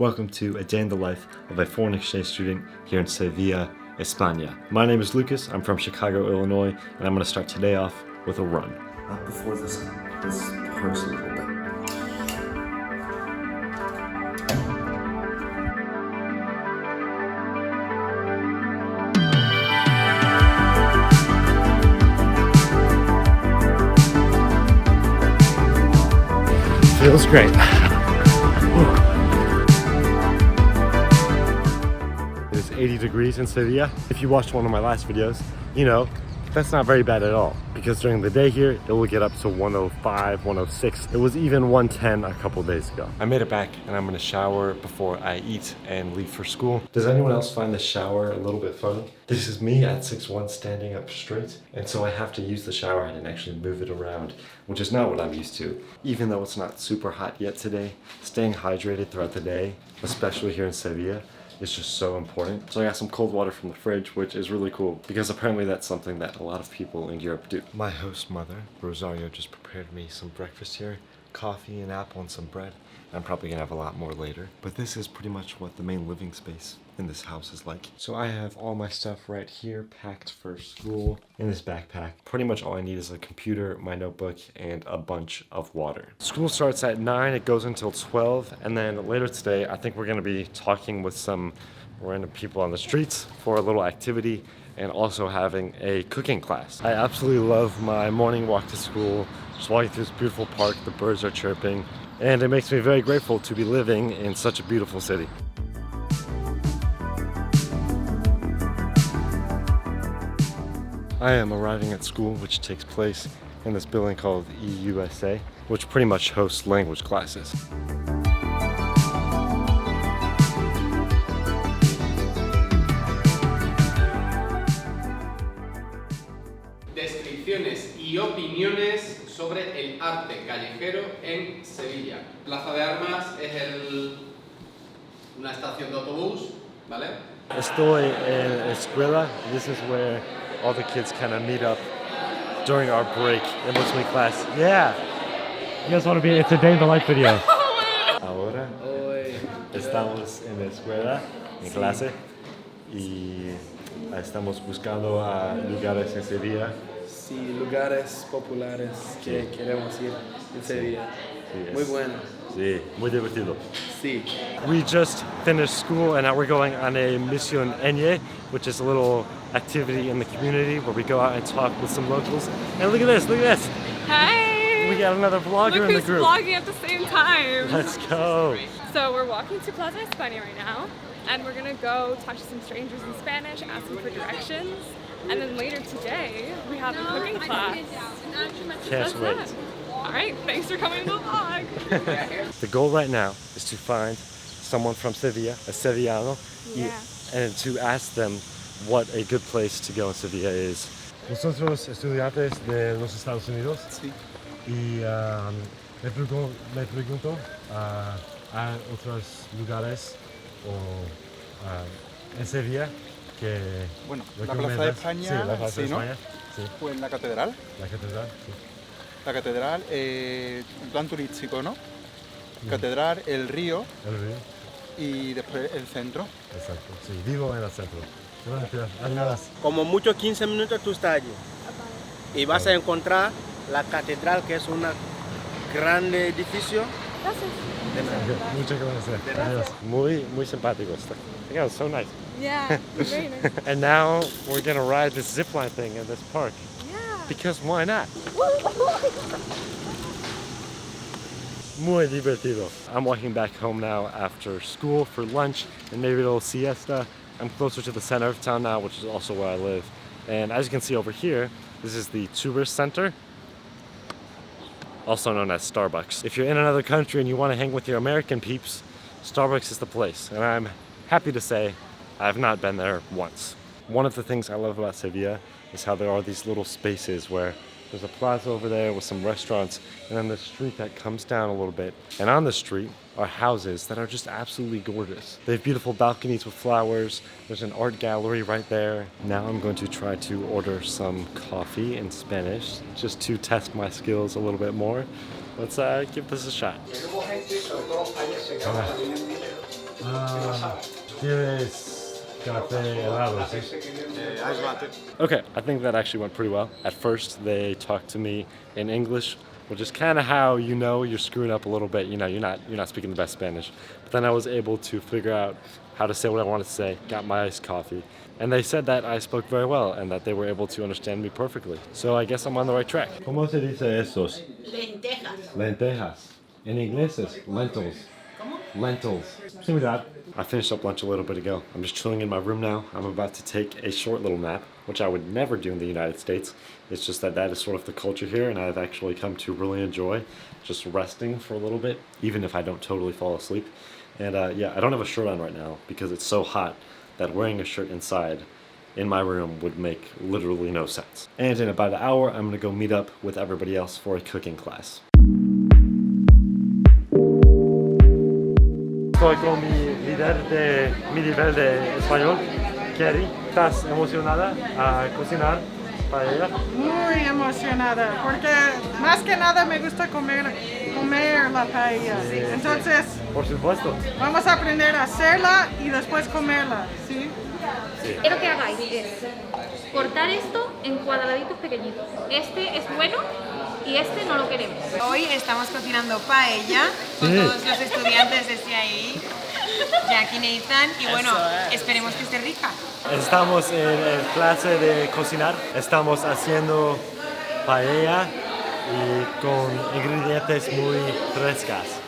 Welcome to a day in the life of a foreign exchange student here in Sevilla, España. My name is Lucas, I'm from Chicago, Illinois, and I'm going to start today off with a run. Up before this hurts a little bit. Feels great. It is 80 degrees in Sevilla. If you watched one of my last videos, you know that's not very bad at all, because during the day here it will get up to 105, 106. It was even 110 a couple days ago. I made it back and I'm gonna shower before I eat and leave for school. Does anyone else find the shower a little bit funny? This is me at 6'1" standing up straight, and so I have to use the shower head and actually move it around, which is not what I'm used to. Even though it's not super hot yet today, staying hydrated throughout the day, especially here in Sevilla, is just so important. So I got some cold water from the fridge, which is really cool because apparently that's something that a lot of people in Europe do. My host mother, Rosario, just prepared me some breakfast here. Coffee, an apple, and some bread. I'm probably gonna have a lot more later. But this is pretty much what the main living space in this house is like. So I have all my stuff right here packed for school in this backpack. Pretty much all I need is a computer, my notebook, and a bunch of water. School starts at 9, it goes until 12, and then later today I think we're gonna be talking with some random people on the streets for a little activity and also having a cooking class. I absolutely love my morning walk to school, just walking through this beautiful park, the birds are chirping, and it makes me very grateful to be living in such a beautiful city. I am arriving at school, which takes place in this building called EUSA, which pretty much hosts language classes. Descripciones y opiniones sobre el arte callejero en Sevilla. Plaza de Armas es una estación de autobús, ¿vale? Estoy en escuela. This is where all the kids kind of meet up during our break in between class. Yeah! You guys want to be, it's a day in the life video. Ahora estamos en la escuela, en clase, y estamos buscando a lugares en Sevilla. Sí, lugares populares que queremos ir en Sevilla. Sí, muy bueno. Sí, muy divertido. Sí. We just finished school and now we're going on a Misión Eñe, which is a little activity in the community where we go out and talk with some locals. And look at this, look at this. Hi! We got another vlogger in the group. Look who's vlogging at the same time. Let's go. So we're walking to Plaza España right now, and we're gonna go talk to some strangers in Spanish, ask them for directions, and then later today we have a cooking class. Can't wait. Alright, thanks for coming to the vlog. The goal right now is to find someone from Sevilla, a Sevillano, and to ask them what a good place to go in Sevilla is. Nosotros estudiantes de los Estados Unidos. Sí. Y me pregunto a otros lugares en Sevilla que... Bueno, la Plaza de España, sí, la Plaza de ¿no? España, sí. Pues la catedral. La catedral, sí. La catedral, en plan turístico, ¿no? Catedral, el río. El río. Y después el centro. Exacto, sí, vivo en el centro. Como mucho 15 minutos tú estás allí. Y vas a encontrar la catedral, que es un gran edificio. Gracias. Muchas gracias. Muy simpático. It was so nice. Yeah, very nice. And now we're gonna ride this zipline thing in this park. Yeah. Because why not? Muy divertido. I'm walking back home now after school for lunch and maybe a little siesta. I'm closer to the center of town now, which is also where I live. And as you can see over here, this is the tourist center, also known as Starbucks. If you're in another country and you want to hang with your American peeps, Starbucks is the place. And I'm happy to say I have not been there once. One of the things I love about Sevilla is how there are these little spaces where there's a plaza over there with some restaurants, and then the street that comes down a little bit. And on the street are houses that are just absolutely gorgeous. They have beautiful balconies with flowers. There's an art gallery right there. Now I'm going to try to order some coffee in Spanish, just to test my skills a little bit more. Let's give this a shot. ¿Quieres café helado? ¿Sí? Okay, I think that actually went pretty well. At first, they talked to me in English, which is kind of how you know you're screwing up a little bit. You know, you're not speaking the best Spanish. But then I was able to figure out how to say what I wanted to say, got my iced coffee, and they said that I spoke very well and that they were able to understand me perfectly. So I guess I'm on the right track. ¿Cómo se dice esos? Lentejas. Lentejas. En inglés es lentils. Lentils. Similar. I finished up lunch a little bit ago. I'm just chilling in my room now. I'm about to take a short little nap, which I would never do in the United States. It's just that is sort of the culture here, and I've actually come to really enjoy just resting for a little bit, even if I don't totally fall asleep. And yeah, I don't have a shirt on right now because it's so hot that wearing a shirt inside in my room would make literally no sense. And in about an hour, I'm gonna go meet up with everybody else for a cooking class. Estoy con mi líder de mi nivel de español, Kerry. ¿Estás emocionada a cocinar para ella? Muy emocionada, porque más que nada me gusta comer la paella. Entonces, Por supuesto. vamos a aprender a hacerla y después comerla, ¿sí? Quiero que hagáis es cortar esto en cuadraditos pequeñitos. Este es bueno y este no lo queremos. Hoy estamos cocinando paella con todos los estudiantes de CIE, Jack y Nathan, y bueno, esperemos que esté rica. Estamos en clase de cocinar. Estamos haciendo paella y con ingredientes muy frescas.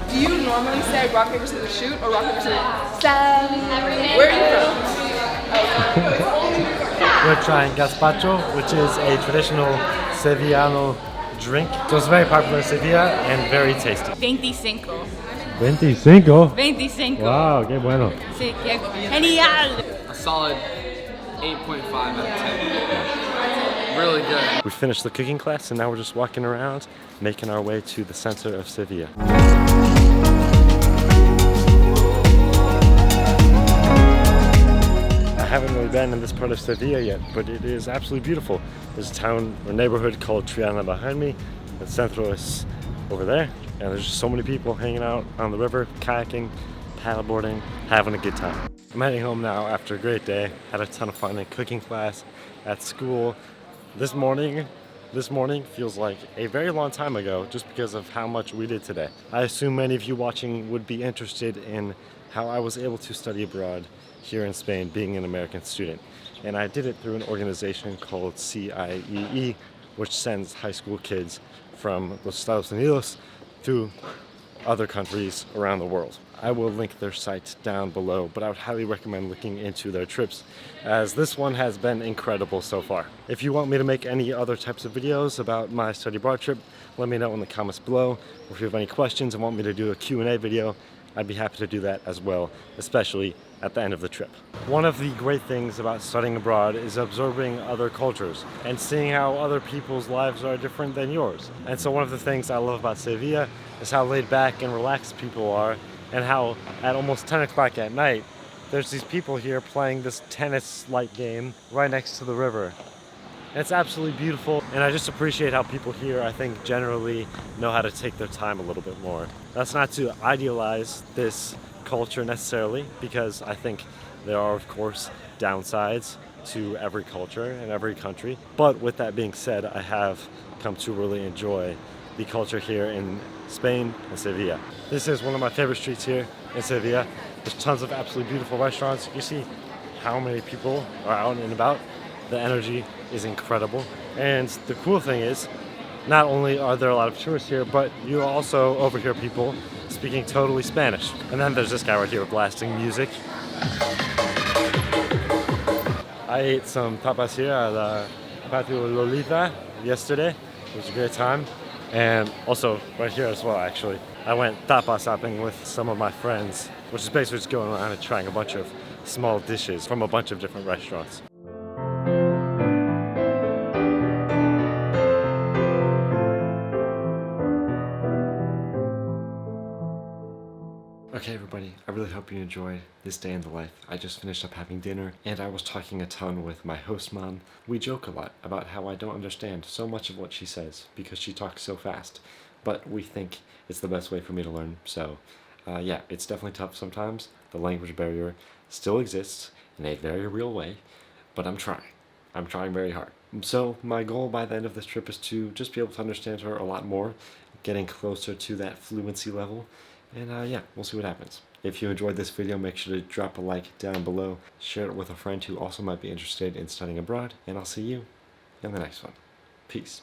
Do you normally say rock, paper, scissors, shoot or rock, paper, scissors? Where are you from? We're trying gazpacho, which is a traditional Sevillano drink. So it's very popular in Sevilla and very tasty. 25. 25? Wow, qué bueno. Sí, qué genial. A solid 8.5 out of 10. Really good. We finished the cooking class and now we're just walking around, making our way to the center of Sevilla. I haven't really been in this part of Sevilla yet, but it is absolutely beautiful. There's a town or neighborhood called Triana behind me. The centro is over there, and there's just so many people hanging out on the river, kayaking, paddleboarding, having a good time. I'm heading home now after a great day. Had a ton of fun in cooking class, at school. This morning feels like a very long time ago just because of how much we did today. I assume many of you watching would be interested in how I was able to study abroad here in Spain, being an American student. And I did it through an organization called CIEE, which sends high school kids from los Estados Unidos to other countries around the world. I will link their site down below, but I would highly recommend looking into their trips, as this one has been incredible so far. If you want me to make any other types of videos about my study abroad trip, let me know in the comments below. Or if you have any questions and want me to do a Q&A video, I'd be happy to do that as well, especially at the end of the trip. One of the great things about studying abroad is absorbing other cultures and seeing how other people's lives are different than yours. And so one of the things I love about Sevilla is how laid back and relaxed people are, and how at almost 10 o'clock at night, there's these people here playing this tennis-like game right next to the river. And it's absolutely beautiful, and I just appreciate how people here, I think, generally know how to take their time a little bit more. That's not to idealize this culture necessarily, because I think there are, of course, downsides to every culture and every country. But with that being said, I have come to really enjoy the culture here in Spain and Sevilla. This is one of my favorite streets here in Sevilla. There's tons of absolutely beautiful restaurants. You see how many people are out and about. The energy is incredible. And the cool thing is, not only are there a lot of tourists here, but you also overhear people speaking totally Spanish. And then there's this guy right here blasting music. I ate some tapas here at the Patio Lolita yesterday. It was a great time. And also right here as well, actually. I went tapas hopping with some of my friends, which is basically just going around and trying a bunch of small dishes from a bunch of different restaurants. Okay everybody, I really hope hope you enjoyed this day in the life. I just finished up having dinner, and I was talking a ton with my host mom. We joke a lot about how I don't understand so much of what she says because she talks so fast, but we think it's the best way for me to learn. So yeah, it's definitely tough sometimes. The language barrier still exists in a very real way, but I'm trying. I'm trying very hard. So my goal by the end of this trip is to just be able to understand her a lot more, getting closer to that fluency level, and yeah, we'll see what happens. If you enjoyed this video, make sure to drop a like down below, share it with a friend who also might be interested in studying abroad, and I'll see you in the next one. Peace.